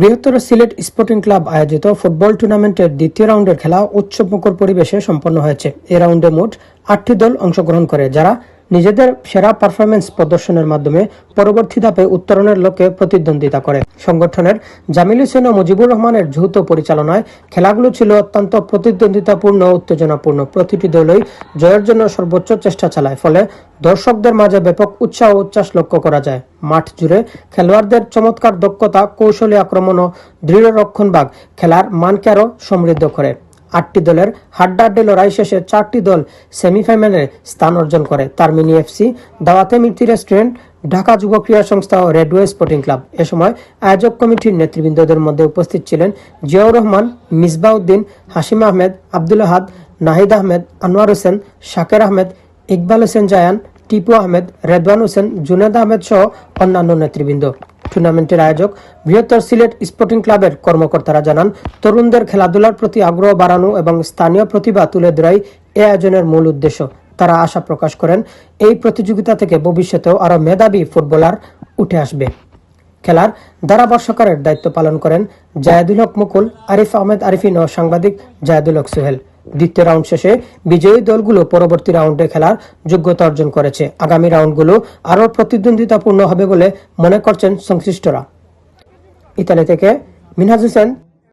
বৃহত্তর Sylhet sporting club আয়োজিত football টুর্নামেন্টের দ্বিতীয় রাউন্ডের খেলা উৎসবমুখর পরিবেশে সম্পন্ন হয়েছে। এ রাউন্ডে মোট 8টি দল অংশগ্রহণ করে, যারা নিজেদের সেরা পারফরমেন্স প্রদর্শনের মাধ্যমে পরবর্তী ধাপে উত্তরণের লক্ষ্যে প্রতিদ্বন্দ্বিতা করে। সংগঠনের জামিল হোসেন ও মুজিবুর রহমানের যৌথ পরিচালনায় খেলাগুলো ছিল অত্যন্ত প্রতিদ্বন্দ্বিতাপূর্ণ ও উত্তেজনাপূর্ণ। প্রতিটি দলই জয়ের জন্য সর্বোচ্চ চেষ্টা চালায়, ফলে দর্শকদের মাঝে ব্যাপক উৎসাহ ও উচ্ছ্বাস লক্ষ্য করা যায়। মাঠ জুড়ে খেলোয়াড়দের চমৎকার দক্ষতা, কৌশলী আক্রমণ ও দৃঢ় রক্ষণভাগ খেলার মানকে আরও সমৃদ্ধ করে। 8টি দলের হাড্ডাহাড্ডি লড়াই শেষে 4টি দল সেমিফাইনালে স্থান অর্জন করে। তারমিনি এফসি, দাওয়াতে মির্তি রেস্টুরেন্ট, ঢাকা যুব ক্রীড়া সংস্থা ও রেডওয়ে স্পোর্টিং ক্লাব। এ সময় আয়োজক কমিটির নেতৃবৃন্দদের মধ্যে উপস্থিত ছিলেন জিয়াউর রহমান, মিসবাউদ্দিন, হাশিম আহমেদ, আব্দুল আহাদ, নাহিদ আহমেদ, আনোয়ার হোসেন, শাকের আহমেদ, ইকবাল হোসেন জায়ান, টিপু আহমেদ, রেদওয়ান হোসেন, জুনেদ আহমেদ সহ অন্যান্য নেতৃবৃন্দ। টুর্নামেন্টের আয়োজক বৃহত্তর সিলেট স্পোর্টিং ক্লাবের কর্মকর্তারা জানান, তরুণদের খেলাধুলার প্রতি আগ্রহ বাড়ানো এবং স্থানীয় প্রতিভা তুলে ধরাই এ আয়োজনের মূল উদ্দেশ্য। তারা আশা প্রকাশ করেন, এই প্রতিযোগিতা থেকে ভবিষ্যতেও আরও মেধাবী ফুটবলার উঠে আসবে। খেলার ধারাভাষ্যকারের দায়িত্ব পালন করেন জায়েদুল হক মুকুল, আরিফ আহমেদ আরিফিন ও সাংবাদিক জায়েদুল হক সোহেল। দ্বিতীয় রাউন্ড শেষে বিজয়ী দলগুলো পরবর্তী রাউন্ডে খেলার যোগ্যতা অর্জন করেছে। আগামী রাউন্ডগুলো আরও প্রতিদ্বন্দ্বিতাপূর্ণ হবে বলে মনে করছেন সংশ্লিষ্টরা। ইতালি থেকে মিনহাজ হোসেন,